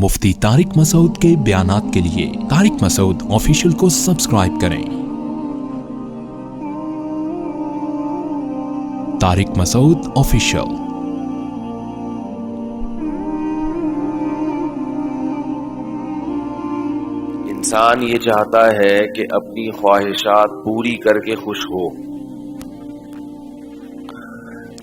مفتی طارق مسعود کے بیانات کے لیے طارق مسعود آفیشیل کو سبسکرائب کریں۔ طارق مسعود آفیشیل۔ انسان یہ چاہتا ہے کہ اپنی خواہشات پوری کر کے خوش ہو،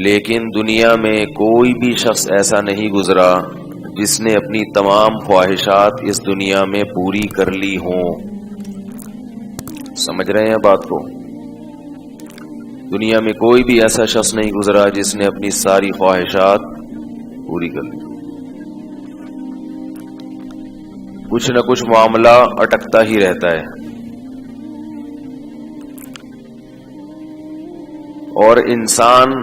لیکن دنیا میں کوئی بھی شخص ایسا نہیں گزرا جس نے اپنی تمام خواہشات اس دنیا میں پوری کر لی ہوں۔ سمجھ رہے ہیں بات کو؟ دنیا میں کوئی بھی ایسا شخص نہیں گزرا جس نے اپنی ساری خواہشات پوری کر لی۔ کچھ نہ کچھ معاملہ اٹکتا ہی رہتا ہے، اور انسان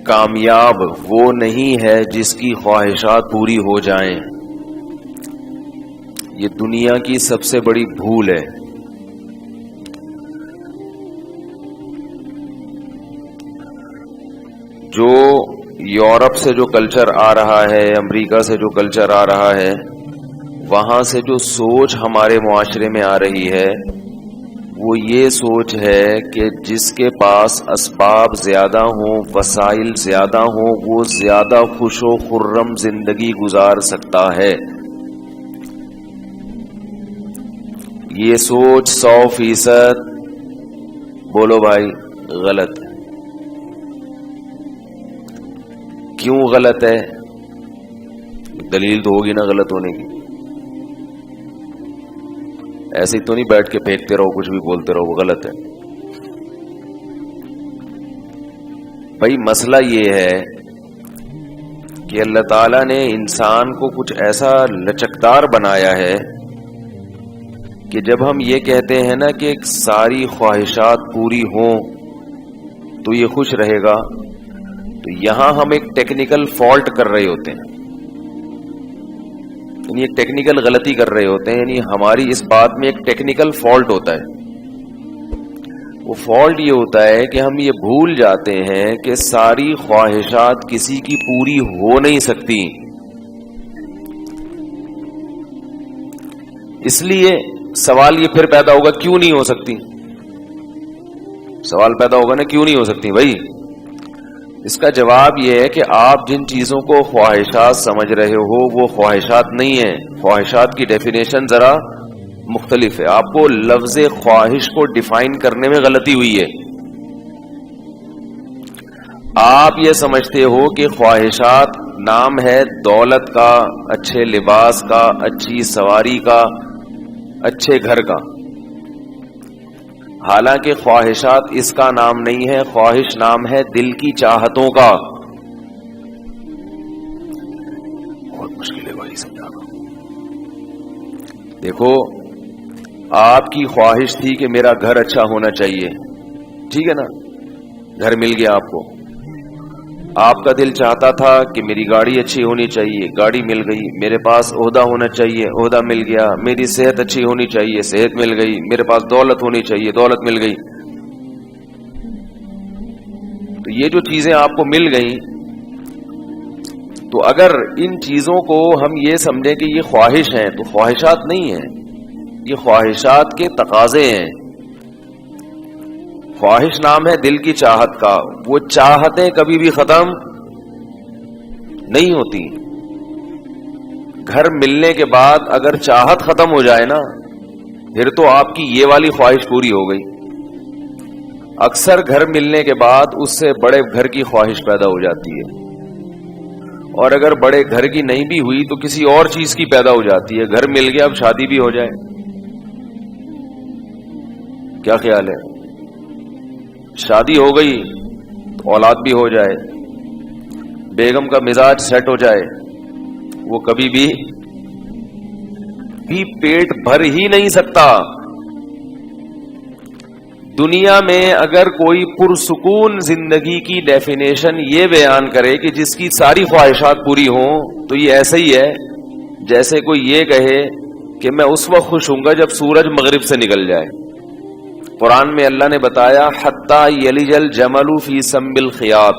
کامیاب وہ نہیں ہے جس کی خواہشات پوری ہو جائیں۔ یہ دنیا کی سب سے بڑی بھول ہے۔ جو یورپ سے جو کلچر آ رہا ہے، امریکہ سے جو کلچر آ رہا ہے، وہاں سے جو سوچ ہمارے معاشرے میں آ رہی ہے وہ یہ سوچ ہے کہ جس کے پاس اسباب زیادہ ہوں، وسائل زیادہ ہوں، وہ زیادہ خوش و خرم زندگی گزار سکتا ہے۔ یہ سوچ 100% بولو بھائی غلط ہے۔ کیوں غلط ہے؟ دلیل تو ہوگی نا غلط ہونے کی۔ ایسے ہی تو نہیں بیٹھ کے پھینکتے رہو، کچھ بھی بولتے رہو، وہ غلط ہے۔ بھائی مسئلہ یہ ہے کہ اللہ تعالیٰ نے انسان کو کچھ ایسا لچکدار بنایا ہے کہ جب ہم یہ کہتے ہیں نا کہ ساری خواہشات پوری ہوں تو یہ خوش رہے گا، تو یہاں ہم ایک ٹیکنیکل فالٹ کر رہے ہوتے ہیں، یعنی ایک ٹیکنیکل غلطی کر رہے ہوتے ہیں۔ یعنی ہماری اس بات میں ایک ٹیکنیکل فالٹ ہوتا ہے۔ وہ فالٹ یہ ہوتا ہے کہ ہم یہ بھول جاتے ہیں کہ ساری خواہشات کسی کی پوری ہو نہیں سکتی۔ اس لیے سوال یہ پھر پیدا ہوگا کیوں نہیں ہو سکتی؟ سوال پیدا ہوگا نا کیوں نہیں ہو سکتی بھائی؟ اس کا جواب یہ ہے کہ آپ جن چیزوں کو خواہشات سمجھ رہے ہو وہ خواہشات نہیں ہیں۔ خواہشات کی ڈیفینیشن ذرا مختلف ہے۔ آپ کو لفظ خواہش کو ڈیفائن کرنے میں غلطی ہوئی ہے۔ آپ یہ سمجھتے ہو کہ خواہشات نام ہے دولت کا، اچھے لباس کا، اچھی سواری کا، اچھے گھر کا۔ حالانکہ خواہشات اس کا نام نہیں ہے، خواہش نام ہے دل کی چاہتوں کا۔ بہت مشکل ہے بھائی سمجھانا۔ دیکھو آپ کی خواہش تھی کہ میرا گھر اچھا ہونا چاہیے، ٹھیک ہے نا؟ گھر مل گیا آپ کو۔ آپ کا دل چاہتا تھا کہ میری گاڑی اچھی ہونی چاہیے، گاڑی مل گئی۔ میرے پاس عہدہ ہونا چاہیے، عہدہ مل گیا۔ میری صحت اچھی ہونی چاہیے، صحت مل گئی۔ میرے پاس دولت ہونی چاہیے، دولت مل گئی۔ تو یہ جو چیزیں آپ کو مل گئیں، تو اگر ان چیزوں کو ہم یہ سمجھیں کہ یہ خواہش ہیں تو خواہشات نہیں ہیں، یہ خواہشات کے تقاضے ہیں۔ خواہش نام ہے دل کی چاہت کا۔ وہ چاہتیں کبھی بھی ختم نہیں ہوتی۔ گھر ملنے کے بعد اگر چاہت ختم ہو جائے نا، پھر تو آپ کی یہ والی خواہش پوری ہو گئی۔ اکثر گھر ملنے کے بعد اس سے بڑے گھر کی خواہش پیدا ہو جاتی ہے، اور اگر بڑے گھر کی نہیں بھی ہوئی تو کسی اور چیز کی پیدا ہو جاتی ہے۔ گھر مل گیا، اب شادی بھی ہو جائے۔ کیا خیال ہے؟ شادی ہو گئی تو اولاد بھی ہو جائے، بیگم کا مزاج سیٹ ہو جائے، وہ کبھی بھی پیٹ بھر ہی نہیں سکتا۔ دنیا میں اگر کوئی پرسکون زندگی کی ڈیفینیشن یہ بیان کرے کہ جس کی ساری خواہشات پوری ہوں، تو یہ ایسا ہی ہے جیسے کوئی یہ کہے کہ میں اس وقت خوش ہوں گا جب سورج مغرب سے نکل جائے۔ قرآن میں اللہ نے بتایا حتی یلج الجمل فی سم الخیاط،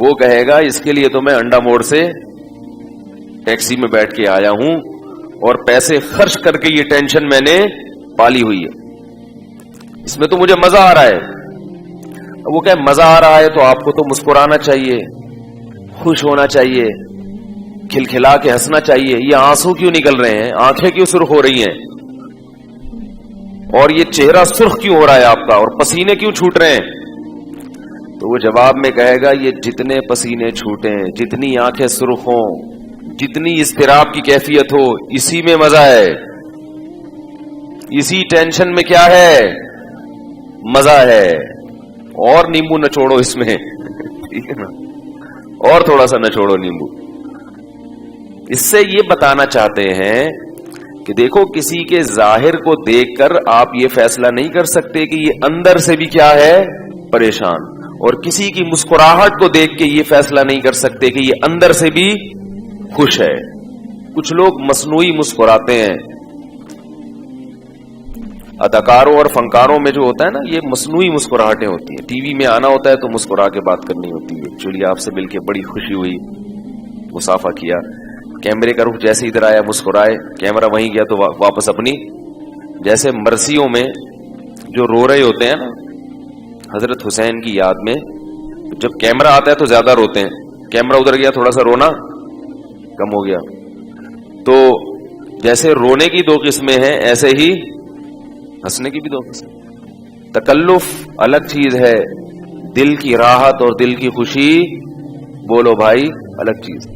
وہ کہے گا اس کے لیے تو میں انڈا موڑ سے ٹیکسی میں بیٹھ کے آیا ہوں اور پیسے خرچ کر کے یہ ٹینشن میں نے پالی ہوئی ہے, اس میں تو مجھے مزہ آ رہا ہے. وہ کہ مزہ آ رہا ہے تو آپ کو تو مسکرانا چاہیے, خوش ہونا چاہیے, کھلکھلا کے ہنسنا چاہیے. یہ آنسو کیوں نکل رہے ہیں, آنکھیں کیوں سرخ ہو رہی ہیں, اور یہ چہرہ سرخ کیوں ہو رہا ہے آپ کا, اور پسینے کیوں چھوٹ رہے ہیں؟ تو وہ جواب میں کہے گا یہ جتنے پسینے چھوٹیں, جتنی آنکھیں سرخ ہوں, جتنی اضطراب کی کیفیت ہو, اسی میں مزہ ہے, اسی ٹینشن میں کیا ہے, مزہ ہے. اور نیمبو نچوڑو اس میں, ٹھیک ہے نا, اور تھوڑا سا نچوڑو نیمبو. اس سے یہ بتانا چاہتے ہیں کہ دیکھو کسی کے ظاہر کو دیکھ کر آپ یہ فیصلہ نہیں کر سکتے کہ یہ اندر سے بھی کیا ہے, پریشان, اور کسی کی مسکراہٹ کو دیکھ کے یہ فیصلہ نہیں کر سکتے کہ یہ اندر سے بھی خوش ہے. کچھ لوگ مصنوعی مسکراتے ہیں, اداکاروں اور فنکاروں میں جو ہوتا ہے نا یہ مصنوعی مسکراہٹیں ہوتی ہیں. ٹی وی میں آنا ہوتا ہے تو مسکرا کے بات کرنی ہوتی ہے. ایکچولی آپ سے مل کے بڑی خوشی ہوئی, مصافحہ کیا, کیمرے کا رخ جیسے ادھر آیا مسکرائے, کیمرہ وہیں گیا تو واپس اپنی. جیسے مرثیوں میں جو رو رہے ہوتے ہیں نا حضرت حسین کی یاد میں, جب کیمرہ آتا ہے تو زیادہ روتے ہیں, کیمرہ ادھر گیا تھوڑا سا رونا کم ہو گیا. تو جیسے رونے کی دو قسمیں ہیں ایسے ہی ہنسنے کی بھی دو قسمیں. تکلف الگ چیز ہے, دل کی راحت اور دل کی خوشی بولو بھائی الگ چیز.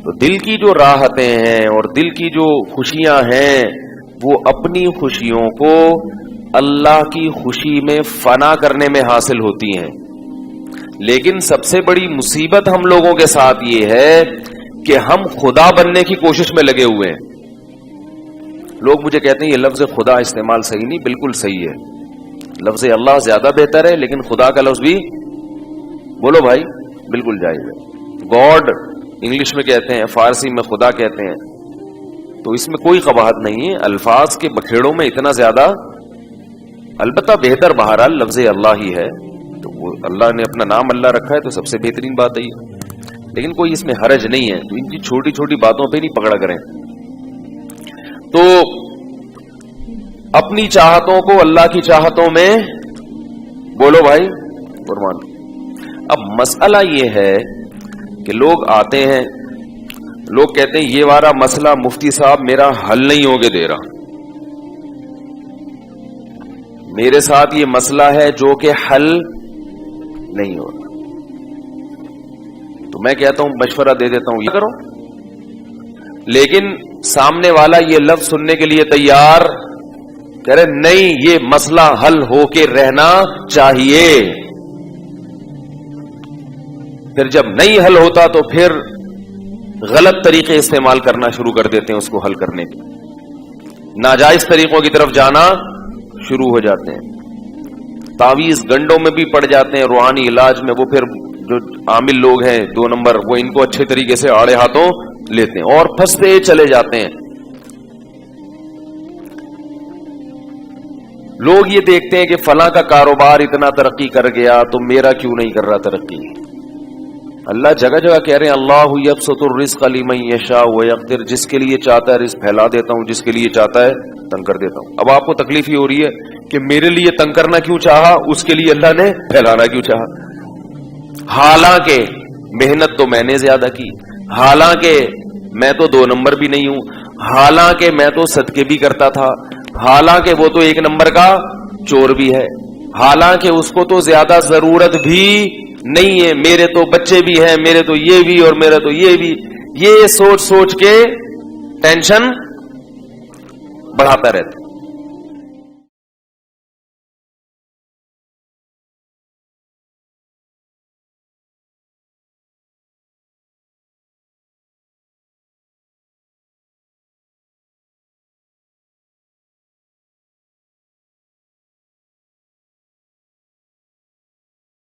تو دل کی جو راحتیں ہیں اور دل کی جو خوشیاں ہیں وہ اپنی خوشیوں کو اللہ کی خوشی میں فنا کرنے میں حاصل ہوتی ہیں. لیکن سب سے بڑی مصیبت ہم لوگوں کے ساتھ یہ ہے کہ ہم خدا بننے کی کوشش میں لگے ہوئے ہیں. لوگ مجھے کہتے ہیں یہ لفظ خدا استعمال صحیح نہیں. بالکل صحیح ہے, لفظ اللہ زیادہ بہتر ہے, لیکن خدا کا لفظ بھی بولو بھائی بالکل جائز ہے. گاڈ انگلش میں کہتے ہیں, فارسی میں خدا کہتے ہیں, تو اس میں کوئی قباحت نہیں ہے. الفاظ کے بکھیڑوں میں اتنا زیادہ, البتہ بہتر بہرحال لفظ اللہ ہی ہے. تو وہ اللہ نے اپنا نام اللہ رکھا ہے تو سب سے بہترین بات ہے, لیکن کوئی اس میں حرج نہیں ہے. تو ان کی چھوٹی چھوٹی باتوں پہ نہیں پکڑا کریں. تو اپنی چاہتوں کو اللہ کی چاہتوں میں بولو بھائی قربان. اب مسئلہ یہ ہے کہ لوگ آتے ہیں, لوگ کہتے ہیں یہ والا مسئلہ مفتی صاحب میرا حل نہیں ہوگے دے رہا, میرے ساتھ یہ مسئلہ ہے جو کہ حل نہیں ہو رہا. تو میں کہتا ہوں مشورہ دے دیتا ہوں یہ کرو, لیکن سامنے والا یہ لفظ سننے کے لیے تیار کہہ رہے نہیں یہ مسئلہ حل ہو کے رہنا چاہیے. پھر جب نہیں حل ہوتا تو پھر غلط طریقے استعمال کرنا شروع کر دیتے ہیں اس کو حل کرنے کے, ناجائز طریقوں کی طرف جانا شروع ہو جاتے ہیں, تعویذ گنڈوں میں بھی پڑ جاتے ہیں, روحانی علاج میں. وہ پھر جو عامل لوگ ہیں 2 نمبر وہ ان کو اچھے طریقے سے آڑے ہاتھوں لیتے ہیں اور پھنستے چلے جاتے ہیں. لوگ یہ دیکھتے ہیں کہ فلاں کا کاروبار اتنا ترقی کر گیا تو میرا کیوں نہیں کر رہا ترقی. اللہ جگہ جگہ کہہ رہے ہیں اللہ یبسط الرزق لمن یشاء ویقدر, جس کے لیے چاہتا ہے رزق پھیلا دیتا ہوں, جس کے لیے چاہتا ہے تنگ کر دیتا ہوں. اب آپ کو تکلیف ہی ہو رہی ہے کہ میرے لیے تنگ کرنا کیوں چاہا, اس کے لیے اللہ نے پھیلانا کیوں چاہا. حالانکہ محنت تو میں نے زیادہ کی, حالانکہ میں تو 2 نمبر بھی نہیں ہوں, حالانکہ میں تو صدقے بھی کرتا تھا, حالانکہ وہ تو 1 نمبر کا چور بھی ہے, حالانکہ اس کو تو زیادہ ضرورت بھی نہیں ہے, میرے تو بچے بھی ہیں, میرے تو یہ بھی اور میرا تو یہ بھی. یہ سوچ سوچ کے ٹینشن بڑھاتا رہتا.